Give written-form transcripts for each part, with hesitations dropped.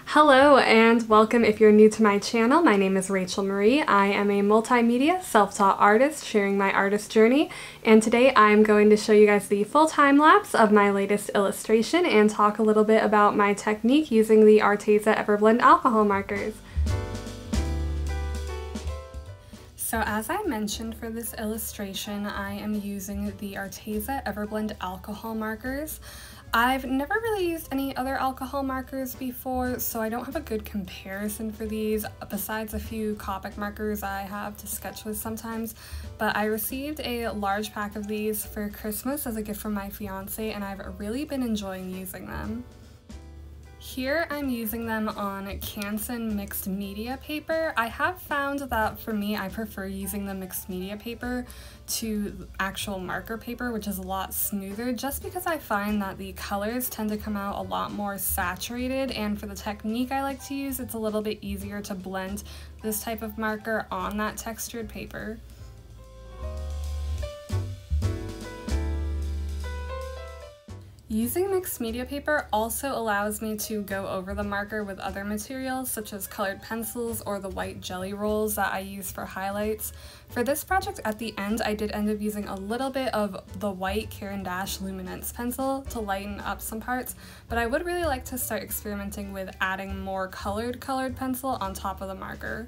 Hello and welcome if you're new to my channel. My name is Rachel Marie. I am a multimedia self-taught artist sharing my artist journey, and today I'm going to show you guys the full time lapse of my latest illustration and talk a little bit about my technique using the Arteza Everblend alcohol markers. So as I mentioned for this illustration, I am using the Arteza Everblend alcohol markers. I've never really used any other alcohol markers before, so I don't have a good comparison for these, besides a few Copic markers I have to sketch with sometimes. But I received a large pack of these for Christmas as a gift from my fiance, and I've really been enjoying using them. Here I'm using them on Canson mixed media paper. I have found that for me, I prefer using the mixed media paper to actual marker paper, which is a lot smoother, just because I find that the colors tend to come out a lot more saturated, and for the technique I like to use, it's a little bit easier to blend this type of marker on that textured paper. Using mixed media paper also allows me to go over the marker with other materials such as colored pencils or the white jelly rolls that I use for highlights. For this project at the end, I did end up using a little bit of the white Caran d'Ache Luminance pencil to lighten up some parts, but I would really like to start experimenting with adding more colored pencil on top of the marker.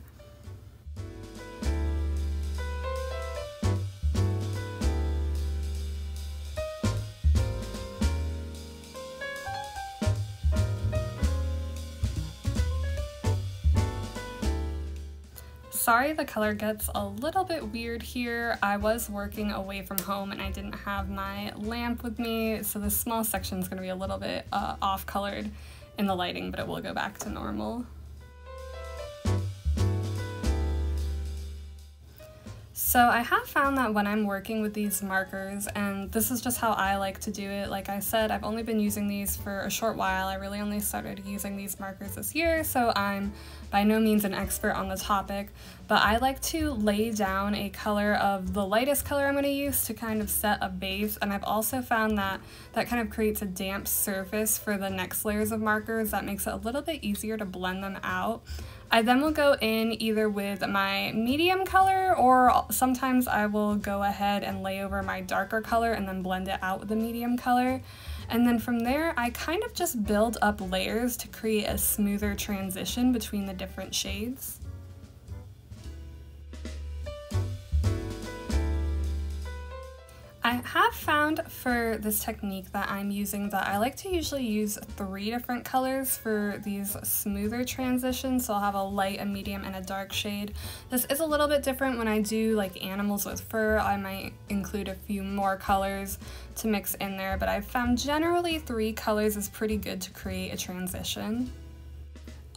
Sorry the color gets a little bit weird here. I was working away from home and I didn't have my lamp with me, so this small section is going to be a little bit off-colored in the lighting, but it will go back to normal. So I have found that when I'm working with these markers, and this is just how I like to do it, like I said, I've only been using these for a short while. I really only started using these markers this year, so I'm by no means an expert on the topic, but I like to lay down a color of the lightest color I'm going to use to kind of set a base, and I've also found that that kind of creates a damp surface for the next layers of markers that makes it a little bit easier to blend them out. I then will go in either with my medium color, or sometimes I will go ahead and lay over my darker color and then blend it out with the medium color. And then from there, I kind of just build up layers to create a smoother transition between the different shades. I have found for this technique that I'm using that I like to usually use 3 different colors for these smoother transitions, so I'll have a light, a medium, and a dark shade. This is a little bit different when I do like animals with fur. I might include a few more colors to mix in there, but I've found generally 3 colors is pretty good to create a transition.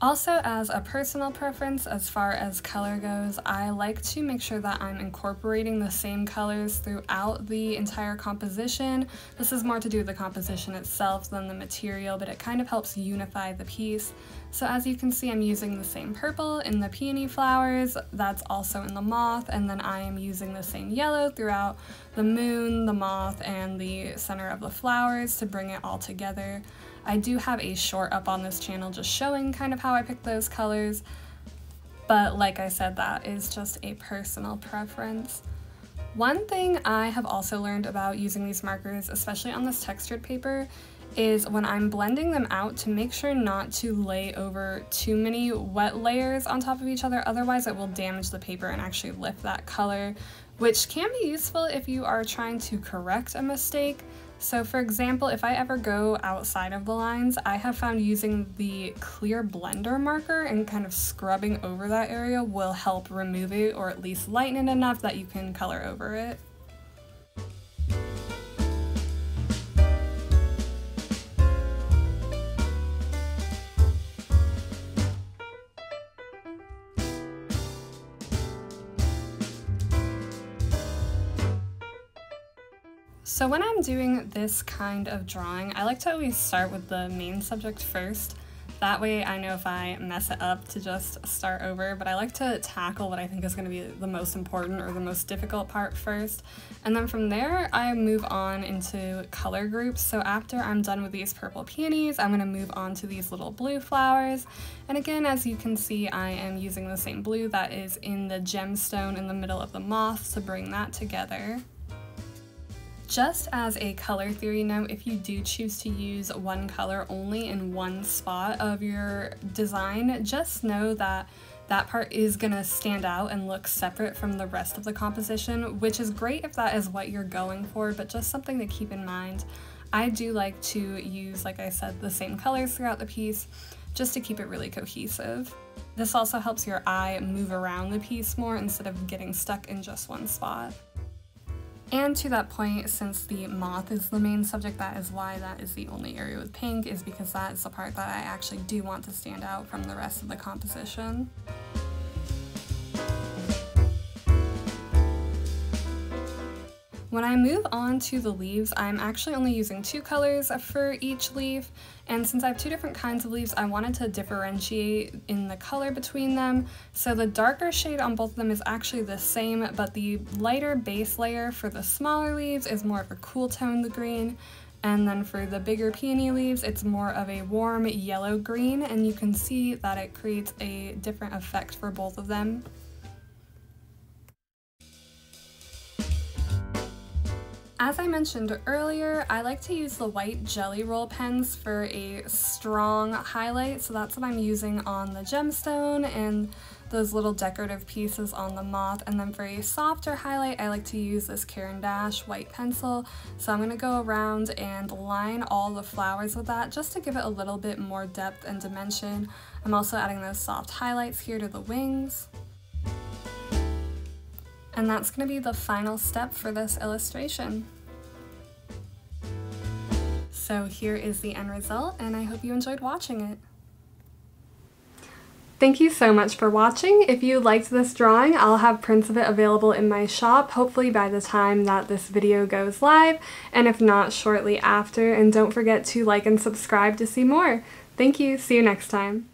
Also, as a personal preference as far as color goes, I like to make sure that I'm incorporating the same colors throughout the entire composition. This is more to do with the composition itself than the material, but it kind of helps unify the piece. So as you can see, I'm using the same purple in the peony flowers, that's also in the moth, and then I am using the same yellow throughout the moon, the moth, and the center of the flowers to bring it all together. I do have a short up on this channel just showing kind of how I picked those colors, but like I said, that is just a personal preference. One thing I have also learned about using these markers, especially on this textured paper, is when I'm blending them out to make sure not to lay over too many wet layers on top of each other, otherwise it will damage the paper and actually lift that color, which can be useful if you are trying to correct a mistake. So for example, if I ever go outside of the lines, I have found using the clear blender marker and kind of scrubbing over that area will help remove it, or at least lighten it enough that you can color over it. So when I'm doing this kind of drawing, I like to always start with the main subject first. That way I know if I mess it up to just start over, but I like to tackle what I think is going to be the most important or the most difficult part first. And then from there, I move on into color groups. So after I'm done with these purple peonies, I'm going to move on to these little blue flowers. And again, as you can see, I am using the same blue that is in the gemstone in the middle of the moth to bring that together. Just as a color theory note, if you do choose to use one color only in one spot of your design, just know that that part is gonna stand out and look separate from the rest of the composition, which is great if that is what you're going for, but just something to keep in mind. I do like to use, like I said, the same colors throughout the piece, just to keep it really cohesive. This also helps your eye move around the piece more instead of getting stuck in just one spot. And to that point, since the moth is the main subject, that is why that is the only area with pink, is because that is the part that I actually do want to stand out from the rest of the composition. When I move on to the leaves, I'm actually only using 2 colors for each leaf, and since I have 2 different kinds of leaves, I wanted to differentiate in the color between them. So the darker shade on both of them is actually the same, but the lighter base layer for the smaller leaves is more of a cool toned green, and then for the bigger peony leaves, it's more of a warm yellow green, and you can see that it creates a different effect for both of them. As I mentioned earlier, I like to use the white jelly roll pens for a strong highlight, so that's what I'm using on the gemstone and those little decorative pieces on the moth. And then for a softer highlight, I like to use this Caran d'Ache white pencil. So I'm going to go around and line all the flowers with that just to give it a little bit more depth and dimension. I'm also adding those soft highlights here to the wings. And that's going to be the final step for this illustration. So here is the end result, and I hope you enjoyed watching it. Thank you so much for watching. If you liked this drawing, I'll have prints of it available in my shop, hopefully by the time that this video goes live, and if not, shortly after. And don't forget to like and subscribe to see more. Thank you, see you next time.